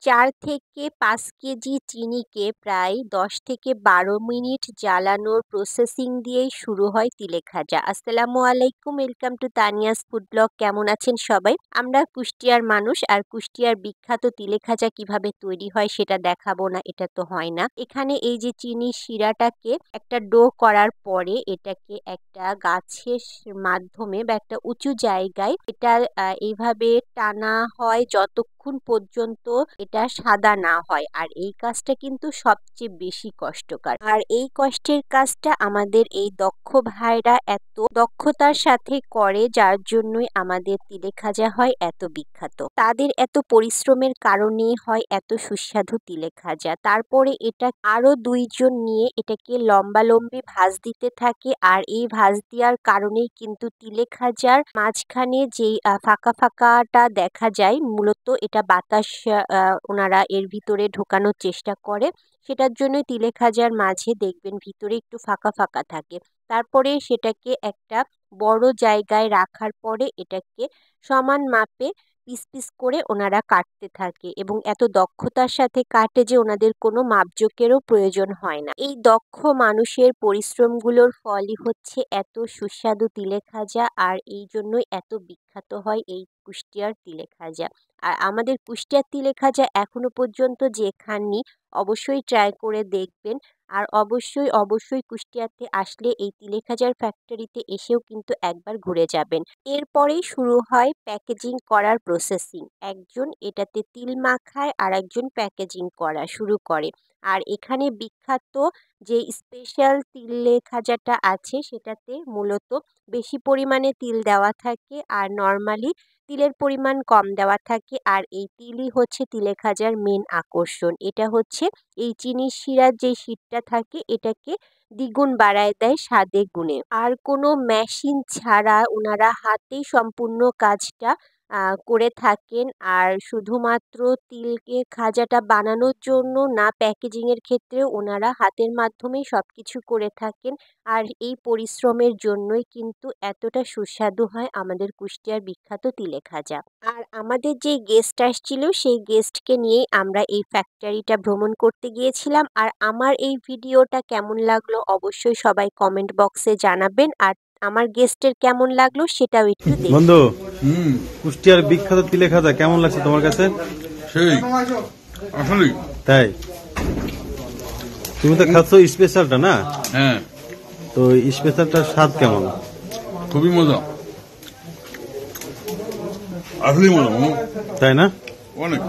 ৪ থেকে ৫ কেজি চিনিকে প্রায় ১০ থেকে ১২ মিনিট জ্বালানোর প্রসেসিং দিয়েই শুরু হয় তিলেখাজা। আসসালামু আলাইকুম, welcome to Tania's food blog. কেমন আছেন সবাই? আমরা কুষ্টিয়ার মানুষ, আর কুষ্টিয়ার বিখ্যাত তিলেখাজা কিভাবে তৈরি হয় সেটা দেখাবো না, এটা তো হয় না। এখানে এই যে চিনির শিরাটাকে একটা ডো করার পরে এটাকে একটা গাছের মাধ্যমে বা একটা উঁচু জায়গায় এটা এইভাবে টানা হয় যতক্ষণ পর্যন্ত এটা সাদা না হয়। আর এই কাজটা কিন্তু সবচেয়ে বেশি কষ্টকর, আর এই কষ্টের কাজটা আমাদের এই দক্ষ ভাইরা এত দক্ষতার সাথে করে, যার জন্যই আমাদের তিলেখাজা হয় এত বিখ্যাত। তাদের এত পরিশ্রমের কারণেই হয় এত সুস্বাদু তিলেখাজা। তারপরে এটা আরো ২ জন নিয়ে এটাকে লম্বালম্বি ভাঁজ দিতে থাকে, আর এই ভাঁজ দেওয়ার কারণেই কিন্তু তিলেখাজার মাঝখানে যেই ফাঁকা ফাঁকাটা দেখা যায়, মূলত এটা বাতাস ওনারা এর ভিতরে ঢোকানোর চেষ্টা করে। সেটার জন্যই তিলেখাজার মাঝে দেখবেন ভিতরে একটু ফাঁকা ফাঁকা থাকে। তারপরে সেটাকে একটা বড় জায়গায় রাখার পরে এটাকে সমান মাপে পিস পিস করে ওনারা কাটতে থাকে, এবং এত দক্ষতার সাথে কাটে যে ওনাদের কোনো মাপজোকেরও প্রয়োজন হয় না। এই দক্ষ মানুষের পরিশ্রমগুলোর ফলই হচ্ছে এত সুস্বাদু তিলেখাজা, আর এই জন্যই এত বিখ্যাত হয় এই কুষ্টিয়ার তিলেখাজা। আর আমাদের কুষ্টিয়ার তিলেখাজা এখনো পর্যন্ত যে খাননি, অবশ্যই ট্রাই করে দেখবেন। আর অবশ্যই অবশ্যই কুষ্টিয়াতে আসলে এই তিলেখাজার ফ্যাক্টরিতে এসেও কিন্তু একবার ঘুরে যাবেন। এরপরেই শুরু হয় প্যাকেজিং করার প্রসেসিং। একজন এটাতে তিল মাখায় আর একজন প্যাকেজিং করা শুরু করে। আর এখানে বিখ্যাত যে স্পেশাল তিলেখাজাটা আছে সেটাতে মূলত বেশি পরিমাণে তিল দেওয়া থাকে, আর নর্মালি তিলের পরিমাণ কম দেওয়া থাকে। আর এই তিলই হচ্ছে তিলেখাজার মেন আকর্ষণ। এটা হচ্ছে এই চিনির শিরার যে শীতটা থাকে এটাকে দ্বিগুণ বাড়ায় দেয় স্বাদে গুণে। আর কোনো মেশিন ছাড়া ওনারা হাতেই সম্পূর্ণ কাজটা করে থাকেন। আর শুধুমাত্র তিলকে খাজাটা বানানোর জন্য না, প্যাকেজিং এর ক্ষেত্রেও ওনারা হাতের মাধ্যমেই সবকিছু করে থাকেন। আর এই পরিশ্রমের জন্যই কিন্তু এতটা সুস্বাদু হয় আমাদের কুষ্টিয়ার বিখ্যাত তিলেখাজা। আর আমাদের যে গেস্ট আসছিল সেই গেস্টকে নিয়েই আমরা এই ফ্যাক্টরিটা ভ্রমণ করতে গিয়েছিলাম। আর আমার এই ভিডিওটা কেমন লাগলো অবশ্যই সবাই কমেন্ট বক্সে জানাবেন, আর আমার গেস্টের কেমন লাগলো সেটাও একটু দেখবেন। বন্ধু, কুষ্টিয়ার বিখ্যাত তিলেখাজা কেমন লাগছে তোমার কাছে? সেই আসলে তাই? তুমি তো খাচ্ছ স্পেশালটা না? হ্যাঁ, তো স্পেশালটার স্বাদ কেমন? খুবই মজা, আসলেই মজা, তাই না? অনেক।